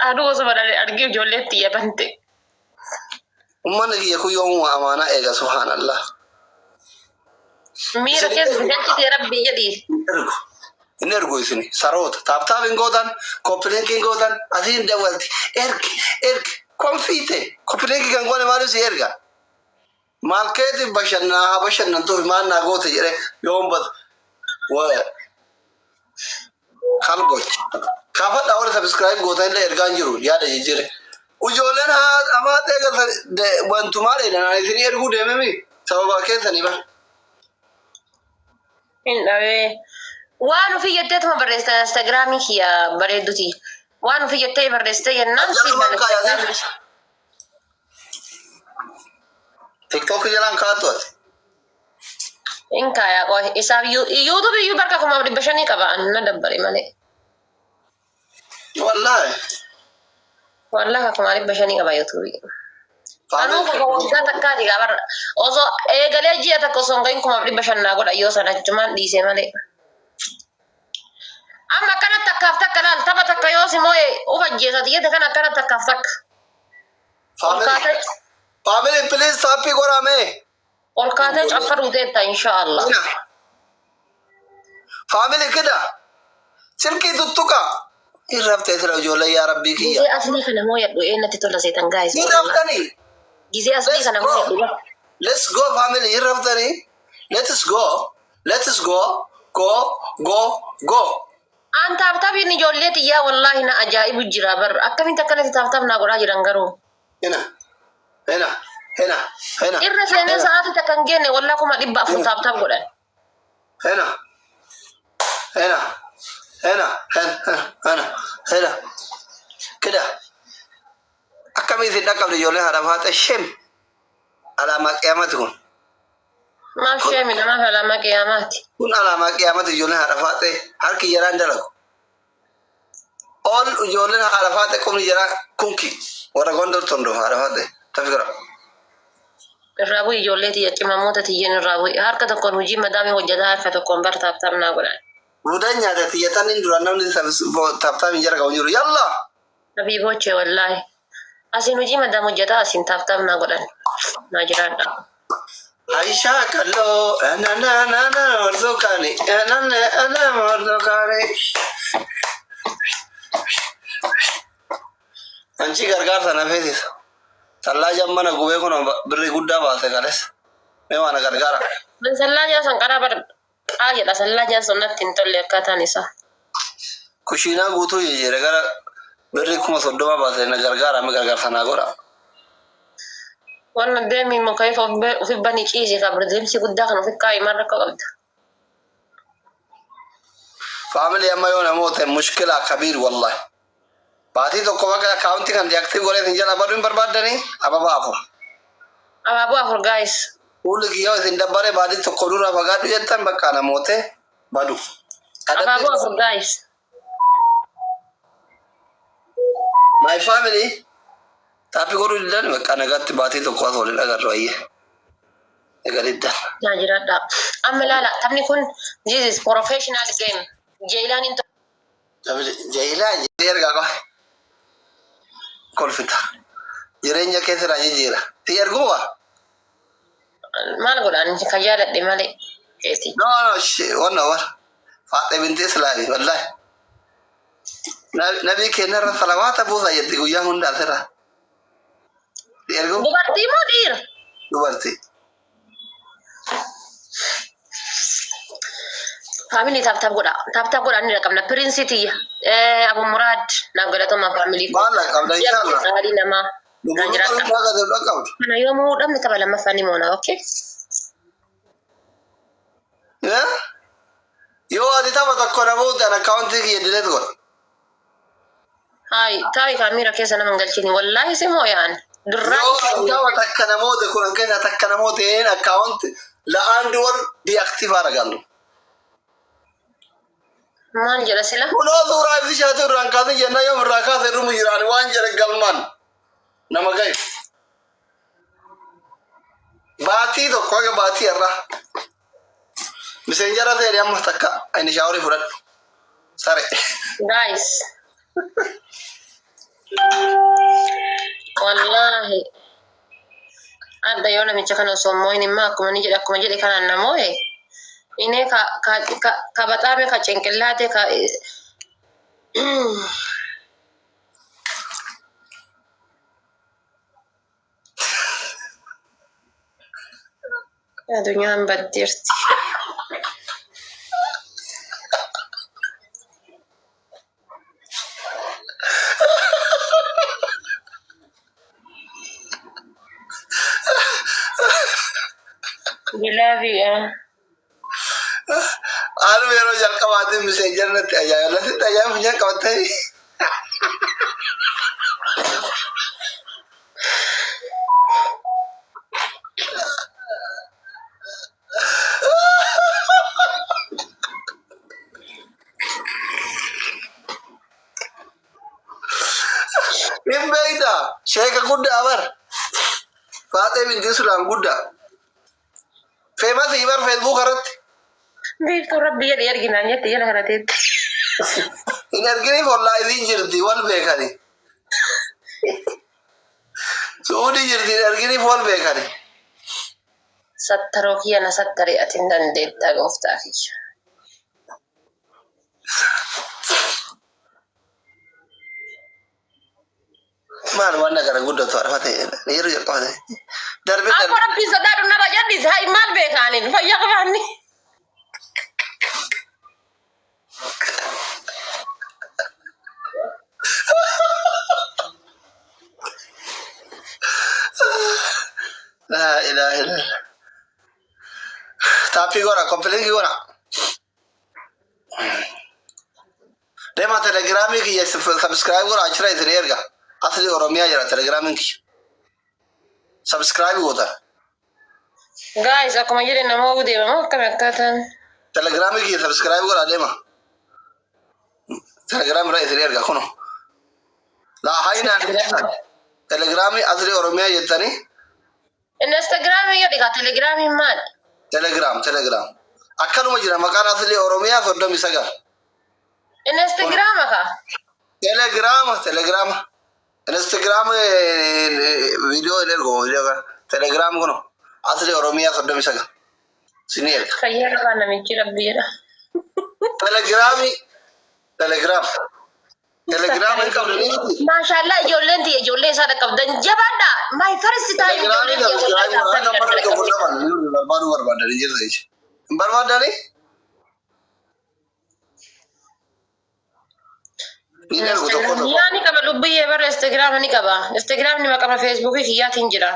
Aduh sebenarnya argi jolet ya penting. Umman ki yaku yom amana ega subhanallah. Mira kes bidanti te rabbi jadi. Ini ergo isini sarot tap ingodan koplen ingodan adin dawalti erg konfite koplen ki gangone malu si erga malketi bashanna to man na gote jere yom bad wa khalgo kafa da wala subscribe gotan da ergan jiru ya da jire ujolen ha amate ga de bantu mare da na isini ergu de memi sababa ke tani ba Indawe. Wanu fi jette ma barresta Instagram ya bareduti. Wanu fi jette barresta ya nansi TikTok jalan katot. Inka ya ko isa YouTube yu barka kuma bashani ka ba anna dabbari male. Wallahi kuma bashani ka ba YouTube. Anu ko wagga takka diga bar ozo galeji ata ko songa kuma bashanna goda yo sana cuma di se male. Amma kana takafta kana taba takayosi moye ubajeza diye kana takaftak. Family please sapi gorame. Olkate chafar udeta inshallah. Family kida. Sirki tuttuka. Irrafta isra jola ya rabbi ki. Gize asli kana moye do enati tola setan guys. Irraftani. Gize asli kana moye do. Let's go family irraftani. Let's go. Let's go. Go. Anta tabi ni jolleti ya wallahi na ajaibu jira bar akamin takana tabtab na gora jiran garo. Hena. Irra sene saati takangene walla kuma dibba fu tabtab godan. Hena. Kida. Akamin sidakam di jolle harafat shem. Alamat kiamatun. Ma shemi na alama qiyamati. Kun alama qiyamati jolle harafat harki jaran dalago. All jolle harafat kum jara kunki. Wara gondol tondo harafat tafkira. Rabu jolleti ya timamota tiyen rabu harka to kon huji madami wajada harka to kon bar tabtab na godan. Mudanya da tiyatan indura namni tabtab jara ga wonyuru yalla. Nabi boche wallahi. Asin huji madam wajada asin tabtab na godan. Na jirada. Aisha kallo ana mordokani ana mordokani anchi gargar sana fesis salla jammana gube kono birri gudda baate kales me wana gargara Ben sallaja san kana bar age da sallaja sunnatin tolle katanisa kushina gutu yere gara birri kuma soddoma baate na gargara me gargar sana gora wannan demi mo kayfa fi bani kiji ka bردم si gudda kan fi kai marra ka qabda family amma yona mote mushkila kabir wallahi baati to ko waga account kan deactive gore tinjala badun barbadani ababu afur guys ul giyo tinda bare baati to korura bagadu yetan bakana mote badu ababu afur guys my family tapi goru dilan bakana gatti baati to ko wala daga roye egalidda najirada amma la tamni kun this is professional game jailan into jailan yerga ko kolfita jirenya kesera jira tier goa mana godan kajala de male eti no wana war faate binti islami wallahi nabi kenar salawata bu sayyidu guya hunda sera tier go dubarti mudir dubarti family tab goda ni kamna princity abu murad na goda to ma family wala kamna inshallah hadi nama najirata ana yomu dam ni tabala mafani mona okay ya yo adi tabata kona boda na account ki delete go hai tai kamera kesa na mangalchini wallahi semo yan durrati dawa takkana mode kuran kena takkana mode en account la andor deactive aragallo man jala sila uno dura fisha to ran kaza yana yom raka se rumu yirani wanjere galman nama gay bati to koga bati arra messenger se yam takka ani shawri furat sare guys والله ada yo namicha kana sommo ini ma akkuma jedhe kana namoe ini ka batame ka cenkellate ka addunyaan baddirti. Bilavi Anu yero jalka wadi messenger na taya la taya punya kawatai. Imbeida Sheikh Gudda abar Fateh binti Sulam Gudda famous ibar Facebook harat Beeftu rabbi yadi yargina nyatti yana haratet. inergini wallahi din jirti wal bekani Suudi jirti inergini wal bekani Sattaro kiyana sattari atin dandetta gofta kiyya. Mal wana gara Gudda to Fateh yero jalka wadi darbe Aku rabbi sadadu nara jadi zai mal bekanin fayya kabani. La ilaha illallah tapi gora komplain gora Dema telegrami ki subscribe gora achra idin erga asli oromia jara telegrami ki subscribe gota Guys, aku mau jadi nama udah mau kami katakan. telegrami ki subscribe gora dema telegram ra idin erga kono la haina telegrami asli oromia jetani Instagram ya dika Telegram mal. telegram akkanu majira makan asli oromia sodom isaga Instagram ka? telegram Instagram video lergo video ka telegram kono asli oromia sodom isaga sini erga Fayya kabana minci rabbi ya. telegram yang kau beli Masya Allah, ijoolleen ti ijoollee isaa dhaqqabdan jabaadha. My first time ijoolleen ti barbaada ni Yaani qaba lubbiyyee bara Instagram ni qaba. Instagram ni maqama Facebook kiyyaatiin jira.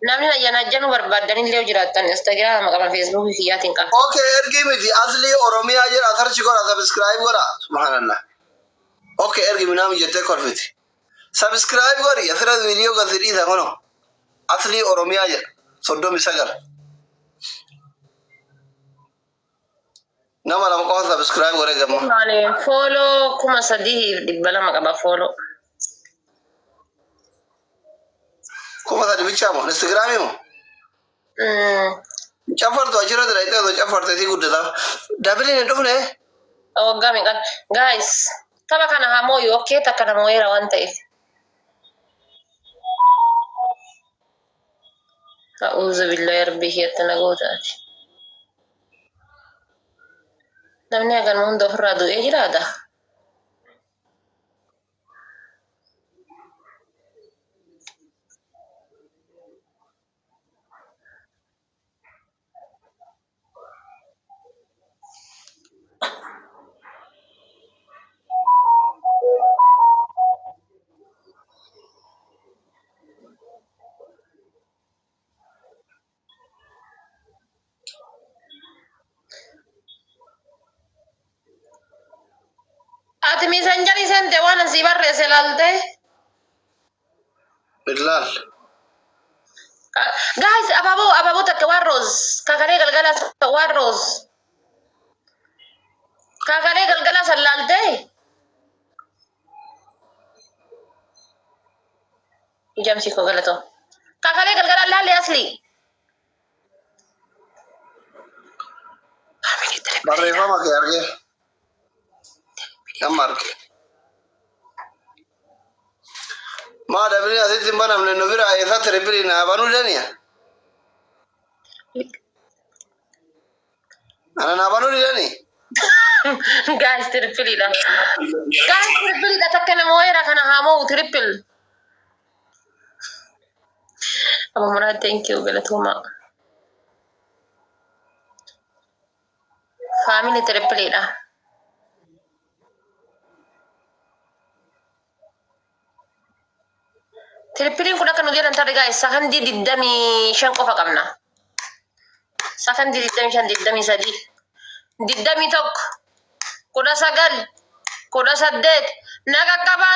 Namni ayyaanajjanu barbaadan illee jiraattan Instagram maqama Facebook kiyyaatiin qaba. okay ergi miti asli oromia jira sarchi gora subscribe gora subhanallah okay ergi minam jette korfiti subscribe gori asra video ga sidi da kono asli oromia jira sodom isagar nama lam ko subscribe gore gamma Maali follow kuma sadii dibbala maqaba follow. kuma da bicha mo Instagram mo chafar to ajira da ita to chafar ta gudda da dabili ne dofne Oh gami kan guys kama kana hamoyo okay takana moera one time. A'udzu billahi rabbihi yatanagotati. Namni akan mundo fradu ejirada. Ati misanjari sente wana si barre selalte. bilal Guys, ababu tak warros. Kakare galgala warros. Kakare galgala selalte. Jam si ko galato. Kakare galgala lale asli. barre fama ke arge namar ke ما دبرين أسيت بنا من النبيرة إذا تربينا بنو لنيا أنا نبنو لني guys triple ida guys triple ida takkana moira kana hamo triple aba mona thank you galatuma family triple ida triple kuna kanu dia antara guys sakan di diddami shan qofa qabna sakan di diddami shan diddami sadi diddami tok kuda sagal kuda saddeet naga kaba